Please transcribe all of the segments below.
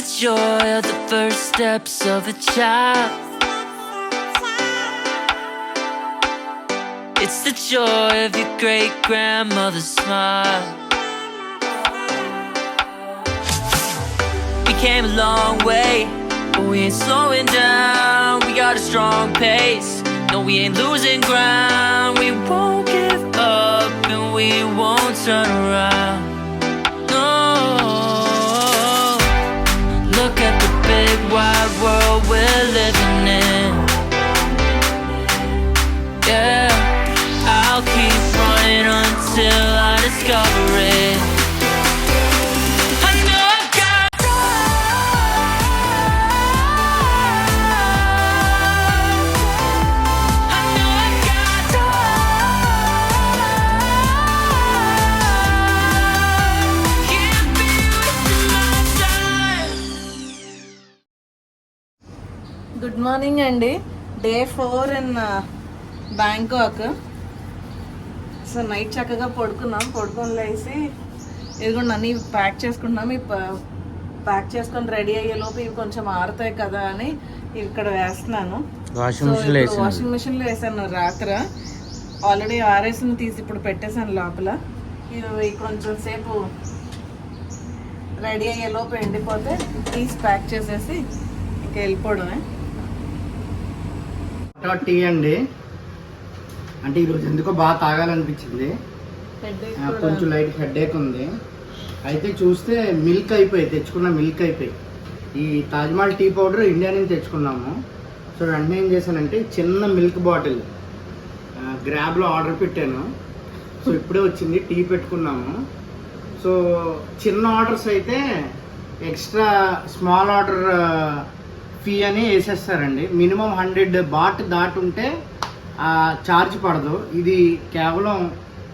joy of the first steps of a child. It's the joy of your great-grandmother's smile. We came a long way, but we ain't slowing down. We got a strong pace, no we ain't losing ground. We won't give up and we won't turn around. No, look at the big wide world we're living in. Yeah, I'll keep running until I discover it. Good morning అండి. Day 4 in Bangkok. So night చక్కగా పడుకొని లేసి ఇదిగోండి అన్నీ pack చేసుకుంటున్నాం. Pack చేసుకొని ready అయ్యేలోపు ఇవి కొంచెం ఆరుతాయి కదా అని ఇక్కడ వేస్తున్నాను. వాషింగ్ మిషన్లో వేసాను రాత్రి. ఆల్రెడీ ఆరేసిన తీసి ఇప్పుడు పెట్టేశాను లోపల. ఇవి కొంచెం సేపు రెడీ అయ్యేలోపు ఎండిపోతే తీసి ప్యాక్ చేసేసి ఇంకా వెళ్ళిపోవడమే. టీ అండి, అంటే ఈరోజు ఎందుకో బాగా తాగాలనిపించింది. కొంచెం లైట్ హెడేక్ ఉంది. అయితే చూస్తే మిల్క్ అయిపోయి తెచ్చుకున్న మిల్క్ అయిపోయి. ఈ తాజ్మహల్ టీ పౌడర్ ఇండియా నుంచి తెచ్చుకున్నాము. సో వెంటనే ఏం చేశానంటే చిన్న మిల్క్ బాటిల్ గ్రాబ్లో ఆర్డర్ పెట్టాను. సో ఇప్పుడే వచ్చింది. టీ పెట్టుకున్నాము. సో చిన్న ఆర్డర్స్ అయితే ఎక్స్ట్రా స్మాల్ ఆర్డర్ ఫీ అని వేసేస్తారండి. మినిమం 100 బాట్ దాటి ఉంటే ఛార్జ్ పడదు. ఇది కేవలం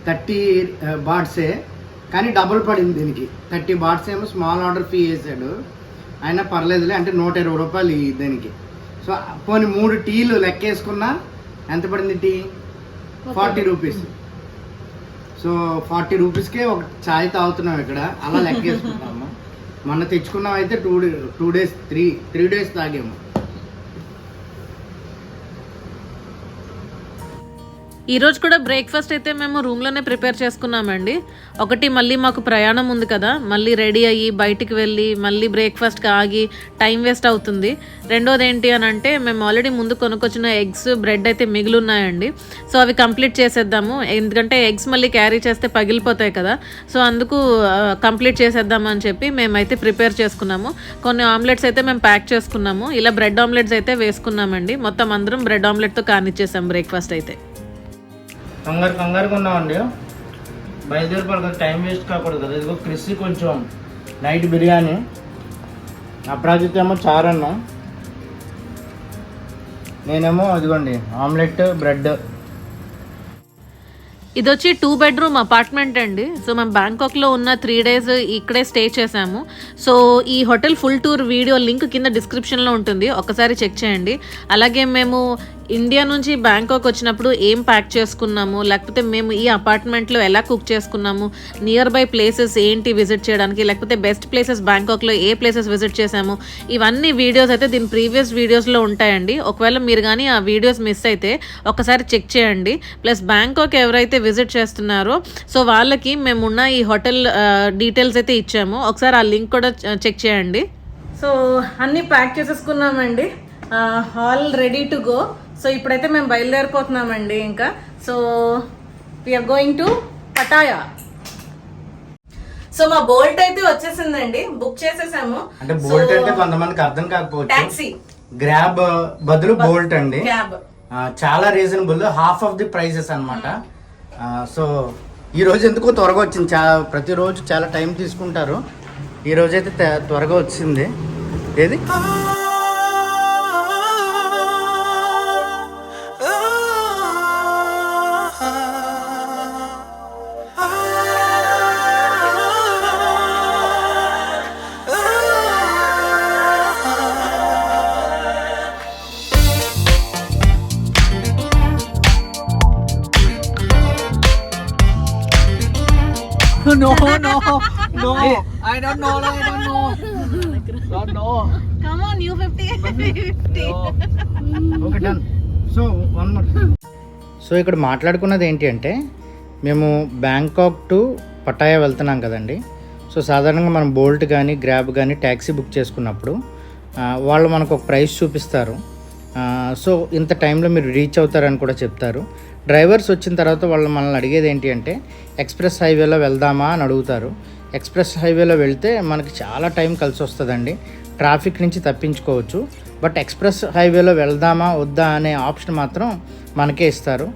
30 బాట్సే, కానీ డబుల్ పడింది దీనికి. 30 బాట్స్ ఏమో స్మాల్ ఆర్డర్ ఫీ వేసాడు. అయినా పర్లేదులే అంటే 120 రూపాయలు దీనికి. సో పోనీ 3 టీలు లెక్కేసుకున్నా ఎంత పడింది? Tea 40 rupees. సో 40 రూపీస్కే ఒక ఛాయ్ తాగుతున్నాం ఇక్కడ. అలా లెక్కేసుకుంటాము. మొన్న తెచ్చుకున్నాం అయితే 2 డేస్ 3 డేస్ తాగాము. ఈరోజు కూడా బ్రేక్ఫాస్ట్ అయితే మేము రూమ్లోనే ప్రిపేర్ చేసుకున్నామండి. ఒకటి మళ్ళీ మాకు ప్రయాణం ఉంది కదా, మళ్ళీ రెడీ అయ్యి బయటికి వెళ్ళి మళ్ళీ బ్రేక్ఫాస్ట్కి ఆగి టైం వేస్ట్ అవుతుంది. రెండోది ఏంటి అని అంటే మేము ఆల్రెడీ ముందు కొనుక్కొచ్చిన ఎగ్స్ బ్రెడ్ అయితే మిగిలిన్నాయండి. సో అవి కంప్లీట్ చేసేద్దాము, ఎందుకంటే ఎగ్స్ మళ్ళీ క్యారీ చేస్తే పగిలిపోతాయి కదా. సో అందుకు కంప్లీట్ చేసేద్దాము అని చెప్పి మేమైతే ప్రిపేర్ చేసుకున్నాము. కొన్ని ఆమ్లెట్స్ అయితే మేము ప్యాక్ చేసుకున్నాము. ఇలా బ్రెడ్ ఆమ్లెట్స్ అయితే వేసుకున్నామండి. మొత్తం అందరం బ్రెడ్ ఆమ్లెట్తో కానిచ్చేసాం బ్రేక్ఫాస్ట్ అయితే. కంగారుగా ఉన్నామండి. బయలుదేరిపోవాలి, టైం వేస్ట్ కాకూడదు కదా. ఇదిగో క్రిస్పీ కొంచెం నైట్ బిర్యానీ, అప్రాజిత్ ఏమో చారన్నం, నేనేమో ఇదిగోండి ఆమ్లెట్ బ్రెడ్. ఇది వచ్చి 2 bedroom అపార్ట్మెంట్ అండి. సో మేము బ్యాంకాక్లో ఉన్న 3 days ఇక్కడే స్టే చేసాము. సో ఈ hotel full tour video link కింద డిస్క్రిప్షన్లో ఉంటుంది, ఒకసారి చెక్ చేయండి. అలాగే మేము ఇండియా నుంచి బ్యాంకాక్ వచ్చినప్పుడు ఏం ప్యాక్ చేసుకున్నాము, లేకపోతే మేము ఈ అపార్ట్మెంట్లో ఎలా కుక్ చేసుకున్నాము, నియర్ బై ప్లేసెస్ ఏంటి విజిట్ చేయడానికి, లేకపోతే బెస్ట్ ప్లేసెస్ బ్యాంకాక్లో ఏ ప్లేసెస్ విజిట్ చేసాము, ఇవన్నీ వీడియోస్ అయితే దీని ప్రీవియస్ వీడియోస్లో ఉంటాయండి. ఒకవేళ మీరు కానీ ఆ వీడియోస్ మిస్ అయితే ఒకసారి చెక్ చేయండి. ప్లస్ బ్యాంకాక్ ఎవరైతే విజిట్ చేస్తున్నారో సో వాళ్ళకి మేమున్న ఈ హోటల్ డీటెయిల్స్ అయితే ఇచ్చాము, ఒకసారి ఆ లింక్ కూడా చెక్ చేయండి. సో అన్నీ ప్యాక్ చేసేసుకున్నామండి, all ready to go. So ఇప్పుడైతే మేము బయలుదేరిపోతున్నామండి ఇంకా. So we're going to Pattaya. So మా బోల్ట్ అయితే వచ్చేసిందండి, బుక్ చేసేసాము. అంటే బోల్ట్ అంటే కొంతమందికి అర్థం కాకపోవచ్చు, టాక్సీ గ్రాబ్ బదులు బోల్ట్ అండి. క్యాబ్ చాలా reasonable, half of the prices అనమాట. సో ఈ రోజు ఎందుకో త్వరగా వచ్చింది. ప్రతిరోజు చాలా టైం తీసుకుంటారు, ఈ రోజైతే త్వరగా వచ్చింది. ఏది No, I don't know. Come on, you 50. Okay done. So one more. So ఇక్కడ మాట్లాడుకున్నది ఏంటి అంటే మేము బ్యాంకాక్ టు పటాయా వెళ్తున్నాం కదండి. సో సాధారణంగా మనం బోల్ట్ కానీ గ్రాబ్ కానీ ట్యాక్సీ బుక్ చేసుకున్నప్పుడు వాళ్ళు మనకు ఒక ప్రైస్ చూపిస్తారు. సో ఇంత టైంలో మీరు రీచ్ అవుతారని కూడా చెప్తారు. డ్రైవర్స్ వచ్చిన తర్వాత వాళ్ళు మనల్ని అడిగేది ఏంటి అంటే ఎక్స్ప్రెస్ హైవేలో వెళ్దామా అని అడుగుతారు. ఎక్స్ప్రెస్ హైవేలో వెళ్తే మనకి చాలా టైం కలిసి వస్తుందండి, ట్రాఫిక్ నుంచి తప్పించుకోవచ్చు. బట్ ఎక్స్ప్రెస్ హైవేలో వెళ్దామా వద్దా అనే ఆప్షన్ మాత్రం మనకే ఇస్తారు.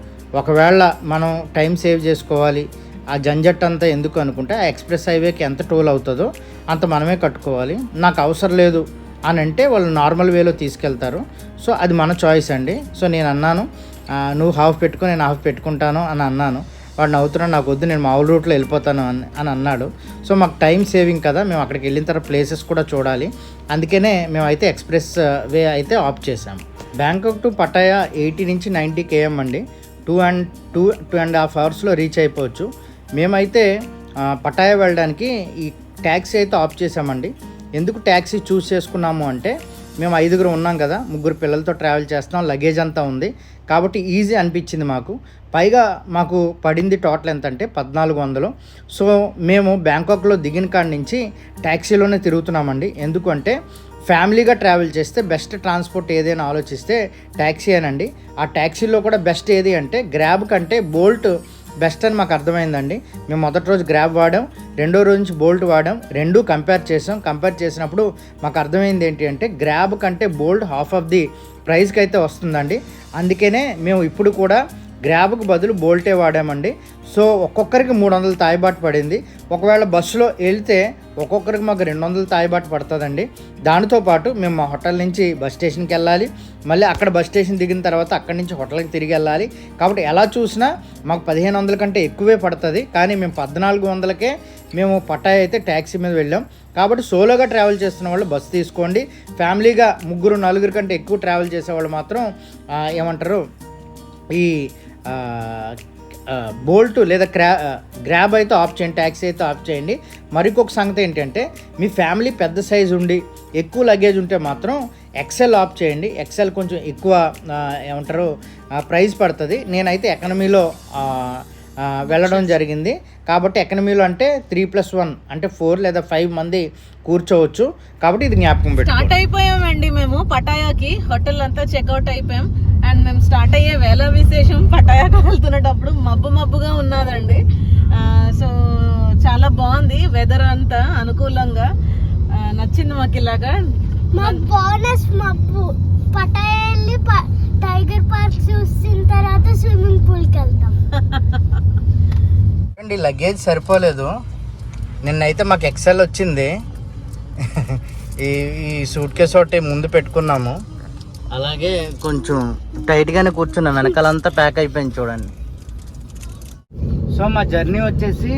ఒకవేళ మనం టైం సేవ్ చేసుకోవాలి, ఆ జంజట్ అంతా ఎందుకు అనుకుంటే ఆ ఎక్స్ప్రెస్ హైవేకి ఎంత టోల్ అవుతుందో అంత మనమే కట్టుకోవాలి. నాకు అవసరం లేదు అని అంటే వాళ్ళు నార్మల్ వేలో తీసుకెళ్తారు. సో అది మన చాయిస్ అండి. సో నేను అన్నాను నువ్వు హాఫ్ పెట్టుకో నేను హాఫ్ పెట్టుకుంటాను అని అన్నాను. వాడు నవ్వుతున్నాడు, నాకు వద్దు నేను మామూలు రూట్లో వెళ్ళిపోతాను అని అన్నాడు. సో మాకు టైం సేవింగ్ కదా, మేము అక్కడికి వెళ్ళిన తర్వాత ప్లేసెస్ కూడా చూడాలి, అందుకనే మేమైతే ఎక్స్ప్రెస్ వే అయితే ఆప్ట్ చేసాము. బ్యాంకాక్ టు పటాయా 80 నుంచి 90 km అండి. 2.5 అవర్స్లో రీచ్ అయిపోవచ్చు. మేమైతే పటాయా వెళ్ళడానికి ఈ ట్యాక్సీ అయితే ఆప్ట్ చేసామండి. ఎందుకు ట్యాక్సీ చూస్ చేసుకున్నాము అంటే మేము 5 ఉన్నాం కదా, 3 పిల్లలతో ట్రావెల్ చేస్తున్నాం, లగేజ్ అంతా ఉంది కాబట్టి ఈజీ అనిపించింది మాకు. పైగా మాకు పడింది టోటల్ ఎంత అంటే 1400. సో మేము బ్యాంకాక్లో దిగిన కాడి నుంచి ట్యాక్సీలోనే తిరుగుతున్నామండి. ఎందుకంటే ఫ్యామిలీగా ట్రావెల్ చేస్తే బెస్ట్ ట్రాన్స్పోర్ట్ ఏదైనా ఆలోచిస్తే ట్యాక్సీ అనండి. ఆ ట్యాక్సీలో కూడా బెస్ట్ ఏది అంటే గ్రాబ్ కంటే బోల్ట్ బెస్ట్ అని మాకు అర్థమైందండి. మేము మొదటి రోజు గ్రాబ్ వాడాం, రెండో రోజు నుంచి బోల్ట్ వాడాం, రెండూ కంపేర్ చేసాం. కంపేర్ చేసినప్పుడు మాకు అర్థమైంది ఏంటి అంటే గ్రాబ్ కంటే బోల్ట్ హాఫ్ ఆఫ్ ది ప్రైస్కి అయితే వస్తుందండి. అందుకనే మేము ఇప్పుడు కూడా గ్రాబ్కి బదులు బోల్టే వాడామండి. సో ఒక్కొక్కరికి 300 థాయ్ బాట్ పడింది. ఒకవేళ బస్సులో వెళ్తే ఒక్కొక్కరికి మాకు 200 థాయ్ బాట్ పడుతుందండి. దానితో పాటు మేము మా హోటల్ నుంచి బస్ స్టేషన్కి వెళ్ళాలి, మళ్ళీ అక్కడ బస్ స్టేషన్ దిగిన తర్వాత అక్కడి నుంచి హోటల్కి తిరిగి వెళ్ళాలి. కాబట్టి ఎలా చూసినా మాకు 1500 కంటే ఎక్కువే పడుతుంది. కానీ మేము 1400కే మేము పటాయా అయితే ట్యాక్సీ మీద వెళ్ళాం. కాబట్టి సోలోగా ట్రావెల్ చేస్తున్న వాళ్ళు బస్సు తీసుకోండి. ఫ్యామిలీగా 3-4 కంటే ఎక్కువ ట్రావెల్ చేసేవాళ్ళు మాత్రం ఏమంటారు ఈ బోల్ట్ లేదా గ్రాబ్ అయితే ఆఫ్ చేయండి, ట్యాక్సీ అయితే ఆఫ్ చేయండి. మరికొక సంగతి ఏంటంటే మీ ఫ్యామిలీ పెద్ద సైజు ఉండి ఎక్కువ లగేజ్ ఉంటే మాత్రం ఎక్సెల్ ఆఫ్ చేయండి. ఎక్సెల్ కొంచెం ఎక్కువ ఏమంటారు ప్రైస్ పడుతుంది. నేనైతే ఎకనమీలో వెళ్ళడం జరిగింది. కాబట్టి ఎకనమీలో అంటే 3+1 అంటే 4 లేదా 5 మంది కూర్చోవచ్చు. కాబట్టి ఇది జ్ఞాపకం పెట్టి స్టార్ట్ అయిపోయామండి మేము పటాయాకి. హోటల్ అంతా చెక్అవుట్ అయిపోయాం. అండ్ మేము స్టార్ట్ అయ్యే వేళ విశేషం పటాయాకి వెళ్తున్నప్పుడు మబ్బుగా ఉన్నదండి. సో చాలా బాగుంది, వెదర్ అంతా అనుకూలంగా నచ్చింది మాకు. ఇలాగా పటాయా వెళ్ళి టైగర్ పార్క్ చూసిన తర్వాత స్విమ్మింగ్ పూల్కి వెళ్తాం. అండి లగేజ్ సరిపోలేదు. నిన్నైతే మాకు ఎక్సెల్ వచ్చింది. ఈ సూట్ కేసు ఒకటి ముందు పెట్టుకున్నాము, అలాగే కొంచెం టైట్గానే కూర్చున్నాం, వెనకాలంతా ప్యాక్ అయిపోయింది చూడండి. సో మా జర్నీ వచ్చేసి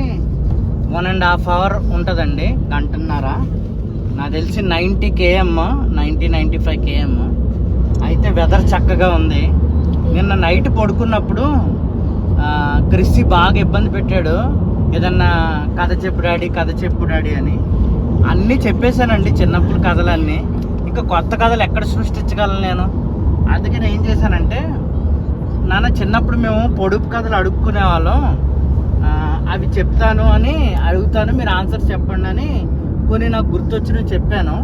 1.5 అవర్ ఉంటుందండి, గంటన్నర. నాకు తెలిసి 90 km 90-95 km. అయితే వెదర్ చక్కగా ఉంది. నిన్న నైట్ పడుకున్నప్పుడు క్రిస్సి బాగా ఇబ్బంది పెట్టాడు, ఏదన్నా కథ చెప్పు డాడీ అని. అన్నీ చెప్పేశానండి చిన్నప్పుడు కథలన్నీ. ఇంకా కొత్త కథలు ఎక్కడ సృష్టించగలను నేను. అందుకని ఏం చేశానంటే నాన్న చిన్నప్పుడు మేము పొడుపు కథలు అడుక్కునే వాళ్ళం, అవి చెప్తాను అని అడుగుతాను, మీరు ఆన్సర్ చెప్పండి అని కొన్ని నాకు గుర్తొచ్చినవి చెప్పాను.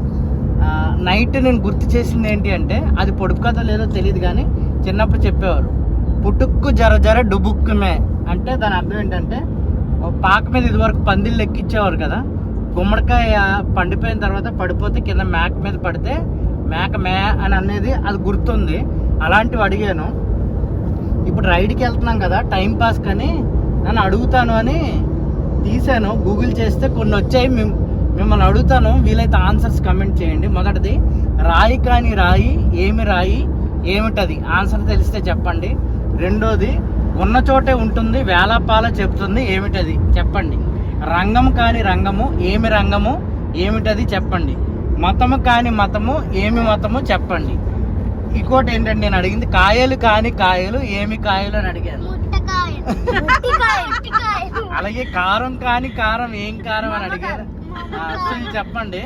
నైట్ నేను గుర్తు చేసింది ఏంటి అంటే అది పొడుపు కథ లేదో తెలియదు కానీ చిన్నప్పుడు చెప్పేవారు, పుట్టుక్కు జర డుబుక్కుమే అంటే దాని అర్థం ఏంటంటే పాక మీద ఇదివరకు పందిళ్ళు ఎక్కించేవారు కదా, గుమ్మడికాయ పండిపోయిన తర్వాత పడిపోతే కింద మేక మీద పడితే మేక మే అని అనేది అది గుర్తుంది. అలాంటివి అడిగాను. ఇప్పుడు రైడ్కి వెళ్తున్నాం కదా టైం పాస్ కానీ నన్ను అడుగుతాను అని తీసాను, గూగుల్ చేస్తే కొన్ని వచ్చాయి. మిమ్మల్ని అడుగుతాను, వీలైతే ఆన్సర్స్ కమెంట్ చేయండి. మొదటిది రాయి కాని రాయి ఏమి రాయి ఏమిటది, ఆన్సర్ తెలిస్తే చెప్పండి. రెండోది ఉన్న చోటే ఉంటుంది వేలాపాల చెప్తుంది ఏమిటది చెప్పండి. రంగము కాని రంగము ఏమి రంగము ఏమిటది చెప్పండి. మతము కాని మతము ఏమి మతము చెప్పండి. ఇంకోటి ఏంటంటే నేను అడిగింది కాయలు కాని కాయలు ఏమి కాయలు అని అడిగాను. అలాగే కారం కాని కారం ఏం కారం అని అడిగారు. చెప్పండి.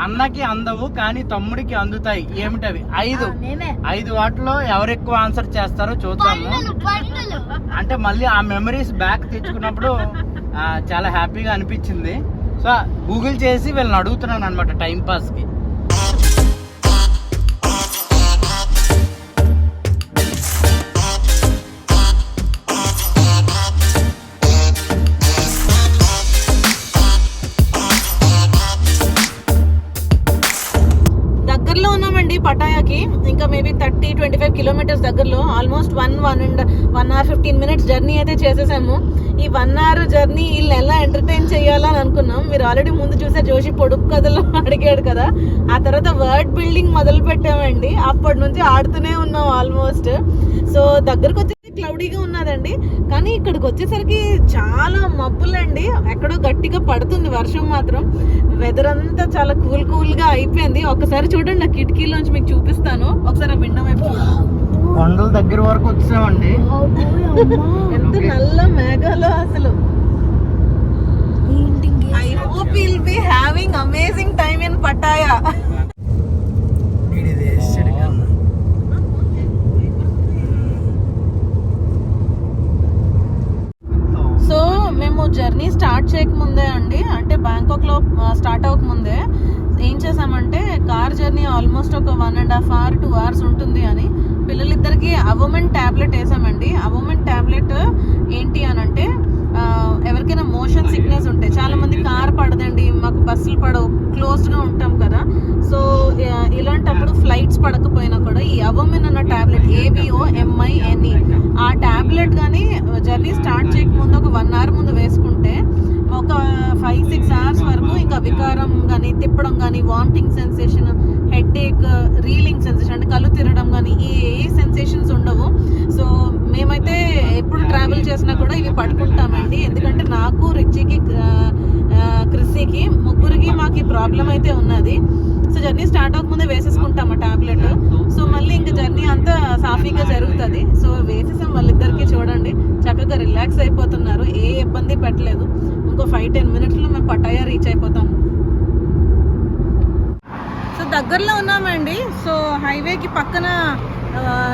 అన్నకి అందవు కానీ తమ్ముడికి అందుతాయి. ఏమిటవి? 5 వాటిలో ఎవరు ఎక్కువ ఆన్సర్ చేస్తారో చూద్దాము. అంటే మళ్ళీ ఆ మెమరీస్ బ్యాక్ తెచ్చుకున్నప్పుడు చాలా హ్యాపీగా అనిపించింది. సో గూగుల్ చేసి వీళ్ళని అడుగుతున్నాను అనమాట టైం పాస్కి. దగ్గరలో ఉన్నామండి పటాయాకి. ఇంకా మేబీ 30-25 కిలోమీటర్స్ దగ్గరలో. ఆల్మోస్ట్ 1 hour 15 minutes జర్నీ అయితే చేసేసాము. ఈ 1 hour జర్నీ వీళ్ళు ఎలా ఎంటర్టైన్ చేయాలని అనుకున్నాం. మీరు ఆల్రెడీ ముందు చూసే జోషి పొడుపు కథలు అడిగాడు కదా, ఆ తర్వాత వర్డ్ బిల్డింగ్ మొదలు పెట్టామండి. అప్పటి నుంచి ఆడుతూనే ఉన్నాం ఆల్మోస్ట్. సో దగ్గరకు వచ్చి క్లౌడీగా ఉన్నదండి, కానీ ఇక్కడికి వచ్చేసరికి చాలా మబ్బులండి. ఎక్కడో గట్టిగా పడుతుంది వర్షం మాత్రం. వెదర్ అంతా చాలా కూల్గా అయిపోయింది. ఒకసారి చూడండి, నా కిటికీలోంచి మీకు చూపిస్తాను. ఒకసారి విండం వైపు కొండల దగ్గర వరకు వచ్చామండి. ఎంత నల్ల మేఘాలు అసలు. I hope will be having amazing time in Pattaya. So మేము జర్నీ స్టార్ట్ చేయకముందే అండి, అంటే బ్యాంకాక్లో స్టార్ట్ అవ్వకముందే ఏం చేసామంటే, కార్ జర్నీ ఆల్మోస్ట్ ఒక 1.5 hour 2 hours ఉంటుంది అని పిల్లలిద్దరికి అవోమెన్ ట్యాబ్లెట్ వేసామండి. అవోమెన్ ట్యాబ్లెట్ ఏంటి అని అంటే, ఎవరికైనా మోషన్ సిక్నెస్ ఉంటే, చాలా మంది కార్ పడదండి, మాకు బస్సులు పడవు, క్లోజ్డ్గా ఉంటాం కదా. సో ఇలాంటప్పుడు ఫ్లైట్స్ పడకపోయినా కూడా ఈ అవోమెన్ అన్న ట్యాబ్లెట్, AVOMINE, ఆ ట్యాబ్లెట్ కానీ జర్నీ స్టార్ట్ చేయకముందు ఒక 1 hour ముందు వేసుకుంటే ఒక 5-6 hours వరకు ఇంకా వికారం కానీ, తిప్పడం కానీ, vomiting sensation, headache, reeling sensation అంటే కళ్ళు తిరగడం కానీ ఏ సెన్సేషన్స్ ఉండవు. సో మేమైతే ఎప్పుడు ట్రావెల్ చేసినా కూడా ఇవి పట్టుకుంటామండి. ఎందుకంటే నాకు, రిచ్చికి, క్రిస్సీకి ముగ్గురికి మాకు ఈ ప్రాబ్లం అయితే ఉన్నది. సో జర్నీ స్టార్ట్ అవ్వకముందే వేసేసుకుంటాం ఆ టాబ్లెట్. సో మళ్ళీ ఇంకా జర్నీ అంతా సాఫీగా జరుగుతుంది. సో వేసేసాం వాళ్ళిద్దరికి. చూడండి చక్కగా రిలాక్స్ అయిపోతున్నారు, ఏ ఇబ్బంది పెట్టలేదు. ఇంకో 5-10 minutesలో మేము పటాయా రీచ్ అయిపోతాము. సో దగ్గరలో ఉన్నామండి. సో హైవేకి పక్కన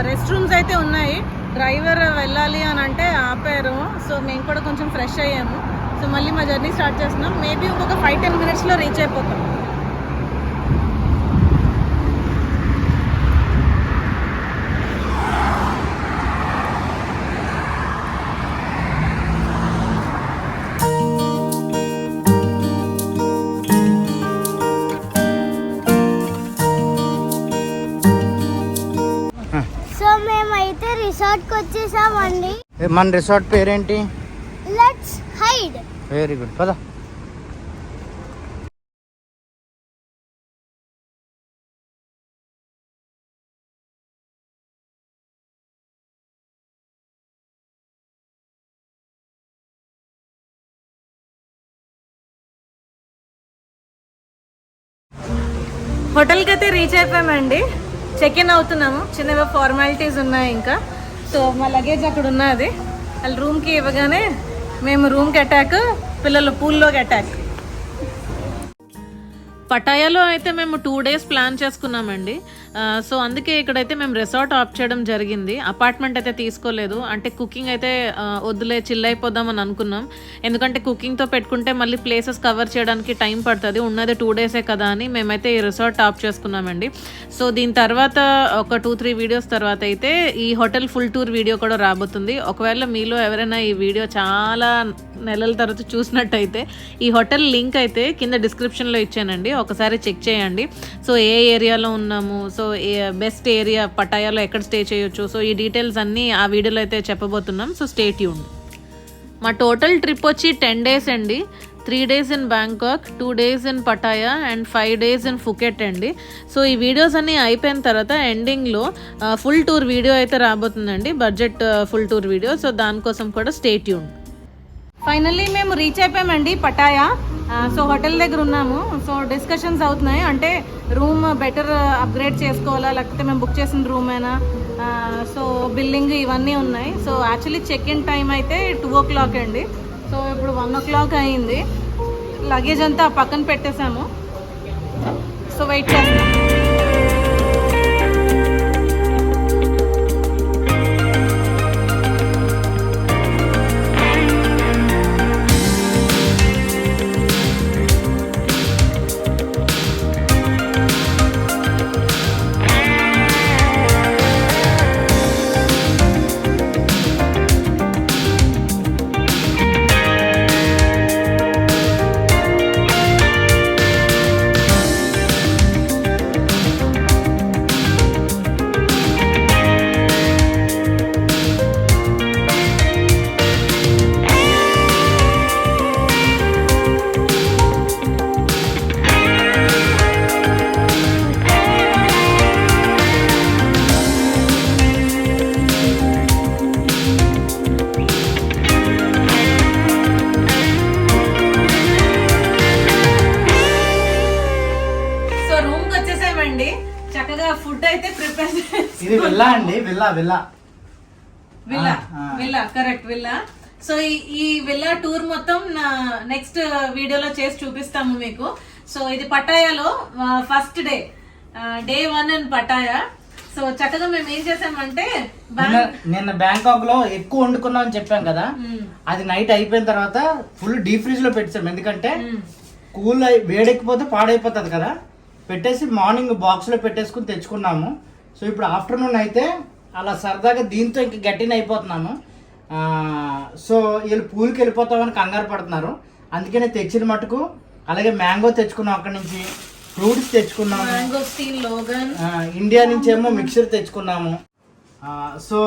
రెస్ట్ రూమ్స్ అయితే ఉన్నాయి. డ్రైవర్ వెళ్ళాలి అని అంటే ఆపారు. సో మేము కూడా కొంచెం ఫ్రెష్ అయ్యాము. సో మళ్ళీ మా జర్నీ స్టార్ట్ చేస్తున్నాం. మేబీ ఇంకొక 5-10 minutesలో రీచ్ అయిపోతాం. సో మేమైతే రిసార్ట్కి వచ్చేసామండి. మన రిసార్ట్ పేరేంటి? Let's hide. వెరీ గుడ్, పద. హోటల్కి అయితే రీచ్ అయిపోయామండి. చెక్ ఇన్ అవుతున్నాము. చిన్నగా ఫార్మాలిటీస్ ఉన్నాయి ఇంకా. సో మా లగేజ్ అక్కడ ఉన్నది. వాళ్ళు రూమ్కి ఇవ్వగానే మేము రూమ్కి అటాక్, పిల్లలు పూల్లోకి అటాక్. పటాయాలో అయితే మేము 2 days ప్లాన్ చేసుకున్నామండి. సో అందుకే ఇక్కడైతే మేము రిసార్ట్ ఆప్ట్ చేయడం జరిగింది. అపార్ట్మెంట్ అయితే తీసుకోలేదు. అంటే కుకింగ్ అయితే వద్దులే, చిల్ అయిపోదామని అనుకున్నాం. ఎందుకంటే కుకింగ్తో పెట్టుకుంటే మళ్ళీ ప్లేసెస్ కవర్ చేయడానికి టైం పడుతుంది. ఉన్నది 2 days కదా అని మేమైతే ఈ రిసార్ట్ ఆప్ట్ చేసుకున్నామండి. సో దీని తర్వాత ఒక 2-3 వీడియోస్ తర్వాత అయితే ఈ హోటల్ ఫుల్ టూర్ వీడియో కూడా రాబోతుంది. ఒకవేళ మీలో ఎవరైనా ఈ వీడియో చాలా నెలల తర్వాత చూసినట్టయితే ఈ హోటల్ లింక్ అయితే కింద డిస్క్రిప్షన్లో ఇచ్చానండి, ఒకసారి చెక్ చేయండి. సో ఏ ఏరియాలో ఉన్నాము, సో బెస్ట్ ఏరియా పటాయాలో ఎక్కడ స్టే చేయొచ్చు, సో ఈ డీటెయిల్స్ అన్నీ ఆ వీడియోలో అయితే చెప్పబోతున్నాం. So stay tuned. మా టోటల్ ట్రిప్ వచ్చి 10 days అండి. 3 days in Bangkok, 2 days in Pattaya and 5 days in Phuket అండి. సో ఈ వీడియోస్ అన్నీ అయిపోయిన తర్వాత ఎండింగ్లో ఫుల్ టూర్ వీడియో అయితే రాబోతుందండి, budget full tour video. So దానికోసం కూడా స్టే ట్యూన్డ్. ఫైనల్లీ మేము రీచ్ అయిపోయామండి పటాయా. సో హోటల్ దగ్గర ఉన్నాము. సో డిస్కషన్స్ అవుతున్నాయి, అంటే రూమ్ బెటర్ అప్గ్రేడ్ చేసుకోవాలా, లేకపోతే మేము బుక్ చేసిన రూమ్ అయినా, సో బిల్లింగ్ ఇవన్నీ ఉన్నాయి. So actually check in time అయితే 2 o'clock అండి. సో ఇప్పుడు 1 o'clock అయింది. లగేజ్ అంతా పక్కన పెట్టేశాము. వెయిట్ చేస్తాం. చక్కగా ఫుడ్ అయితే ప్రిపేర్ ఇది విల్లా అండి, villa villa villa villa correct villa. So ఈ విల్లా టూర్ మొత్తం నెక్స్ట్ వీడియోలో చేసి చూపిస్తాము మీకు. సో ఇది పటాయాలో first day 1 in Pattaya. So చక్కగా మేము ఏం చేసామంటే నిన్న బ్యాంకాక్ లో ఎక్కువ వండుకున్నాం అని చెప్పాం కదా, అది నైట్ అయిపోయిన తర్వాత ఫుల్ డీప్ ఫ్రిడ్జ్ లో పెట్టాం. ఎందుకంటే కూల్ వేడెక్కిపోతే పాడైపోతుంది కదా, పెట్టేసి మార్నింగ్ బాక్స్ లో పెట్టేసుకుని తెచ్చుకున్నాము. సో ఇప్పుడు ఆఫ్టర్నూన్ అయితే అలా సరదాగా దీంతో ఇంక గట్టిన అయిపోతున్నాము. సో వీళ్ళు పూల్కి వెళ్ళిపోతామని కంగారు పడుతున్నారు, అందుకనే తెచ్చిన మటుకు. అలాగే మ్యాంగో తెచ్చుకున్నాం, అక్కడి నుంచి ఫ్రూట్స్ తెచ్చుకున్నాము, ఇండియా నుంచి ఏమో మిక్చర్ తెచ్చుకున్నాము. సో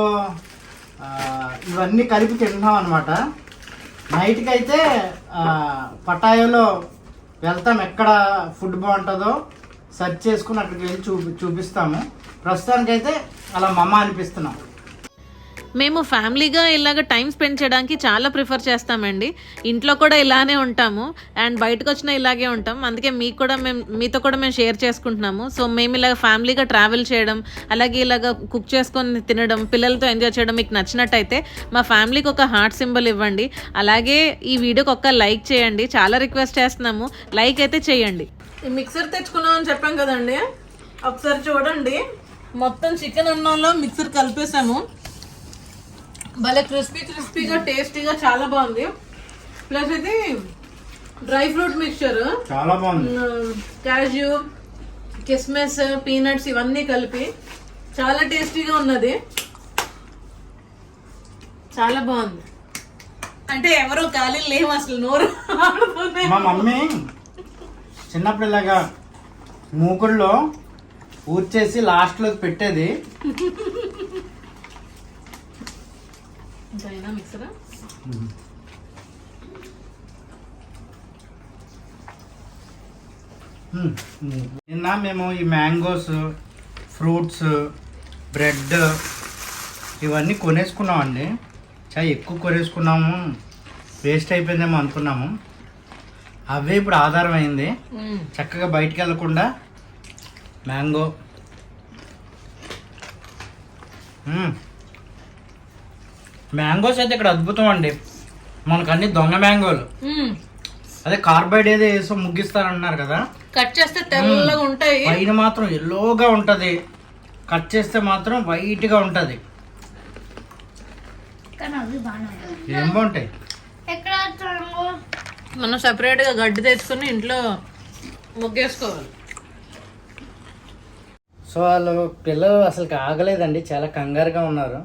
ఇవన్నీ కలిపి తింటున్నాం అనమాట. నైట్కి అయితే పటాయాలో వెళ్తాం, ఎక్కడ ఫుడ్ బాగుంటుందో సెర్చ్ చేసుకుని అక్కడికి వెళ్ళి చూపిస్తాము. ప్రస్తుతానికైతే అలా మమ్మ అనిపిస్తున్నాం. మేము ఫ్యామిలీగా ఇలాగ టైం స్పెండ్ చేయడానికి చాలా ప్రిఫర్ చేస్తామండి. ఇంట్లో కూడా ఇలానే ఉంటాము అండ్ బయటకు వచ్చినా ఇలాగే ఉంటాం. అందుకే మీతో కూడా మేము షేర్ చేసుకుంటున్నాము. సో మేము ఇలాగ ఫ్యామిలీగా ట్రావెల్ చేయడం, అలాగే ఇలాగ కుక్ చేసుకొని తినడం, పిల్లలతో ఎంజాయ్ చేయడం మీకు నచ్చినట్టయితే మా ఫ్యామిలీకి ఒక హార్ట్ సింబల్ ఇవ్వండి. అలాగే ఈ వీడియోకి ఒక లైక్ చేయండి, చాలా రిక్వెస్ట్ చేస్తున్నాము, లైక్ అయితే చేయండి. ఈ మిక్సర్ తెచ్చుకున్నాం అని చెప్పాం కదండి, ఒకసారి చూడండి. మొత్తం చికెన్ అన్నంలో మిక్సర్ కలిపేసాము. భలే క్రిస్పీగా టేస్టీగా చాలా బాగుంది. ప్లస్ ఇది డ్రై ఫ్రూట్ మిక్చర్, చాలా బాగుంది. క్యాష్యూ, కిస్మిస్, పీనట్స్ ఇవన్నీ కలిపి చాలా టేస్టీగా ఉన్నది, చాలా బాగుంది. అంటే ఎవరో ఖాళీ లేవు, అసలు నోరు. మా మమ్మీ చిన్నప్పుడు ఇలాగా మూకుడులో ఊడ్చేసి లాస్ట్లో పెట్టేది. మిక్సరా నిన్న మేము ఈ మ్యాంగోస్, ఫ్రూట్స్, బ్రెడ్ ఇవన్నీ కొనేసుకున్నామండి. చాలా ఎక్కువ కొనేసుకున్నాము, వేస్ట్ అయిపోయిందేమో అనుకున్నాము. అవే ఇప్పుడు ఆధారం అయింది. చక్కగా బయటికి వెళ్ళకుండా మ్యాంగో, మ్యాంగోస్ అయితే ఇక్కడ అద్భుతం అండి. మనకు అన్ని దొంగ మ్యాంగోలు. అదే కార్బైడ్ ఏదో వేసో ముగ్గిస్తారన్నారు కదా, కట్ చేస్తే తెల్లగా ఉంటాయి, పైన మాత్రం ఎల్లోగా ఉంటది, కట్ చేస్తే మాత్రం వైట్ గా ఉంటది. ఏం బాగుంటాయి. మనం సెపరేట్ గా గడ్డి తెచ్చుకుని ఇంట్లో ముగ్గేసుకోవాలి. సో వాళ్ళు పిల్లలు అసలు ఆగలేదండి, చాలా కంగారుగా ఉన్నారు.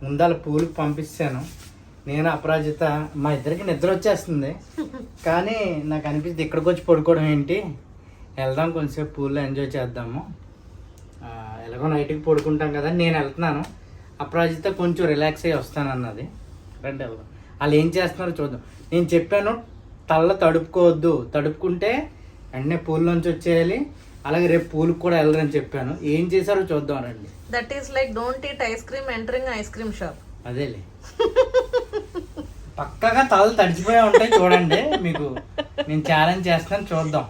ముందాల పూలకు పంపిస్తాను నేను, అపరాజిత. మా ఇద్దరికి నిద్ర వచ్చేస్తుంది, కానీ నాకు అనిపిస్తుంది ఇక్కడికి వచ్చి పడుకోవడం ఏంటి, వెళ్దాం కొంచెంసేపు పూల్లో ఎంజాయ్ చేద్దాము, ఎలాగో నైట్కి పడుకుంటాం కదా. నేను వెళ్తున్నాను, అపరాజిత కొంచెం రిలాక్స్ అయ్యి వస్తానన్నది. రండి వెళ్దాం. వాళ్ళు ఏం చేస్తున్నారో చూద్దాం. నేను చెప్పాను తల్ల తడుపుకోవద్దు, తడుపుకుంటే వెంటనే పూల్లోంచి వచ్చేయాలి, అలాగే రేపు పూలకు కూడా వెళ్ళరని చెప్పాను. ఏం చేశారో చూద్దాం రండి. That is like don't eat ice cream entering ice cream shop. అదేలే, పక్కగా తలలు తడిచిపోయా ఉంటాయి చూడండి. మీకు నేను ఛాలెంజ్ చేస్తాను, చూద్దాం.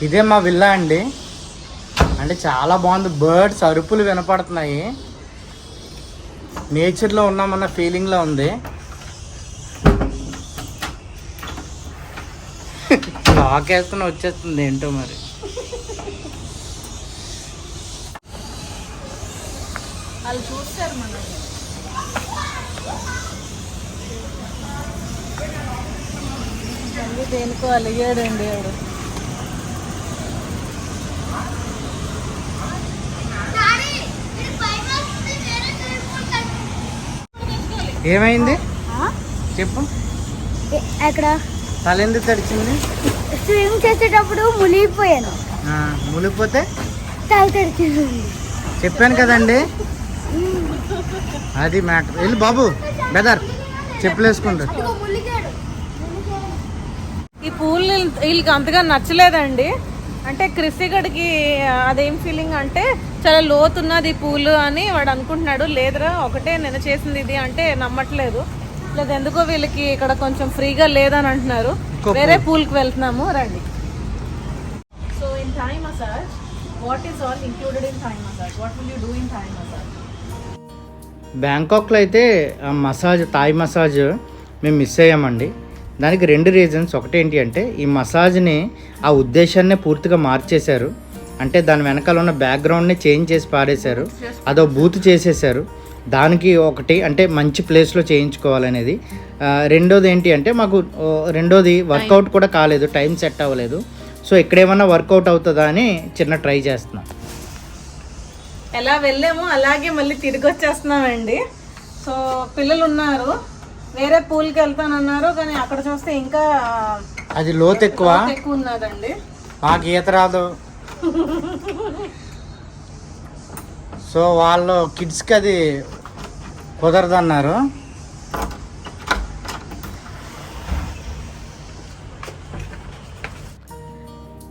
ఇదే మా విల్లా అండి, అంటే చాలా బాగుంది. బర్డ్స్ అరుపులు వినపడుతున్నాయి, నేచర్లో ఉన్నామన్న ఫీలింగ్లో ఉంది. లాక్ వేస్తున్నా వచ్చేస్తుంది ఏంటో మరి. వాళ్ళు చూస్తారు మనం. దేనికో అలిగాడండి ఎవడు. ఏమైంది చెప్పు. అక్కడ తల ఎందుకు తడిచింది? స్విమ్ చేసేటప్పుడు మునిగిపోయాను. మునిగిపోతే తల తడిచింది. చెప్పాను కదండి, అది మ్యాటర్. వెళ్ళి బాబు బెదర్ చెప్పులు వేసుకుంటారు. ఈ పూల్ వీళ్ళకి అంతగా నచ్చలేదండి. అంటే క్రిస్టిగడికి అదేం ఫీలింగ్ అంటే చాలా లోతున్నది ఈ పూలు అని వాడు అనుకుంటున్నాడు. లేదురా ఒకటే నేను చేసింది ఇది అంటే నమ్మట్లేదు. లేదు ఎందుకో వీళ్ళకి ఇక్కడ కొంచెం ఫ్రీగా లేదని అంటున్నారు. వేరే పూల్కి వెళ్తున్నాము రండి. So in Thai massage what is all included in Thai massage? What will you do in Thai massage? బ్యాంకాక్లో అయితే మసాజ్, థాయ్ మసాజ్ మేము మిస్ అయ్యామండి. దానికి 2 రీజన్స్. ఒకటేంటి అంటే ఈ మసాజ్ని ఆ ఉద్దేశాన్నే పూర్తిగా మార్చేశారు. అంటే దాని వెనకాల ఉన్న బ్యాక్గ్రౌండ్ని చేంజ్ చేసి పాడేశారు, అదో బూత్ చేసేసారు. దానికి ఒకటి అంటే మంచి ప్లేస్లో చేయించుకోవాలనేది. రెండోది ఏంటి అంటే మాకు వర్కౌట్ కూడా కాలేదు, టైం సెట్ అవ్వలేదు. సో ఎక్కడేమన్నా వర్కౌట్ అవుతుందా అని చిన్న ట్రై చేస్తున్నాం. ఎలా వెళ్ళాము అలాగే మళ్ళీ తిరిగి వచ్చేస్తున్నామండి. సో పిల్లలు ఉన్నారు, వేరే పూల్కి వెళ్తానన్నారు, కానీ అక్కడ చూస్తే ఇంకా అది లోతు ఎక్కువ ఉన్నదండి. మాకు ఈత రాదు. సో వాళ్ళు కిడ్స్కి అది కుదరదన్నారు.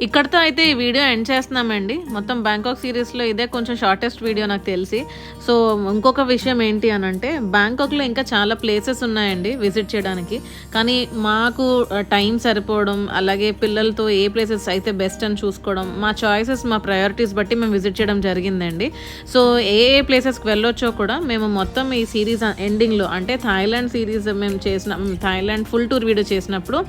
ఇక్కడితో అయితే ఈ వీడియో ఎండ్ చేస్తున్నామండి. మొత్తం బ్యాంకాక్ సిరీస్లో ఇదే కొంచెం షార్టెస్ట్ వీడియో నాకు తెలిసి. సో ఇంకొక విషయం ఏంటి అని అంటే బ్యాంకాక్లో ఇంకా చాలా ప్లేసెస్ ఉన్నాయండి విజిట్ చేయడానికి. కానీ మాకు టైం సరిపోవడం, అలాగే పిల్లలతో ఏ ప్లేసెస్ అయితే బెస్ట్ అని చూసుకోవడం, మా చాయిసెస్ మా ప్రయారిటీస్ బట్టి మేము విజిట్ చేయడం జరిగిందండి. సో ఏ ప్లేసెస్కి వెళ్ళొచ్చో కూడా మేము మొత్తం ఈ సిరీస్ ఎండింగ్లో అంటే థాయిలాండ్ సిరీస్ మేము థాయిలాండ్ ఫుల్ టూర్ వీడియో చేసినప్పుడు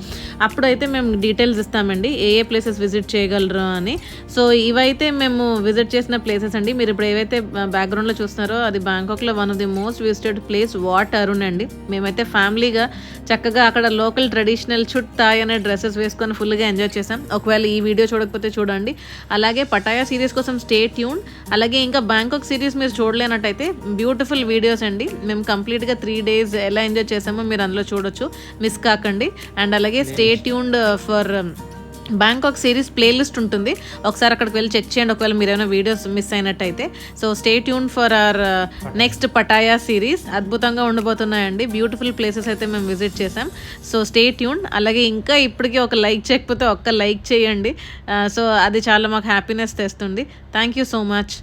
అప్పుడైతే మేము డీటెయిల్స్ ఇస్తామండి ఏ ప్లేసెస్ విజిట్ చేయగలరు అని. సో ఇవైతే మేము విజిట్ చేసిన ప్లేసెస్ అండి. మీరు ఇప్పుడు ఏవైతే బ్యాక్గ్రౌండ్లో చూస్తున్నారో అది బ్యాంకాక్లో one of the most visited place Wat Arun అండి. మేమైతే ఫ్యామిలీగా చక్కగా అక్కడ లోకల్ ట్రెడిషనల్ చుట్ థాయ్ అనే డ్రెస్సెస్ వేసుకొని ఫుల్గా ఎంజాయ్ చేసాం. ఒకవేళ ఈ వీడియో చూడకపోతే చూడండి. అలాగే పటాయా సిరీస్ కోసం స్టే ట్యూన్. అలాగే ఇంకా బ్యాంకాక్ సిరీస్ మీరు చూడలేనట్టయితే బ్యూటిఫుల్ వీడియోస్ అండి. మేము కంప్లీట్గా 3 days ఎలా ఎంజాయ్ చేసామో మీరు అందులో చూడొచ్చు, మిస్ కాకండి. అండ్ అలాగే stay tuned for Bangkok series playlist ఉంటుంది, ఒకసారి అక్కడికి వెళ్ళి చెక్ చేయండి ఒకవేళ మీరు ఏమైనా వీడియోస్ మిస్ అయినట్టయితే. So stay tune for our next Pattaya series. అద్భుతంగా ఉండబోతున్నాయండి, బ్యూటిఫుల్ ప్లేసెస్ అయితే మేము విజిట్ చేసాం. So stay tune. అలాగే ఇంకా ఇప్పటికీ ఒక లైక్ చేయకపోతే ఒక్క లైక్ చేయండి. సో అది చాలా మాకు హ్యాపీనెస్ తెస్తుంది. Thank you so much.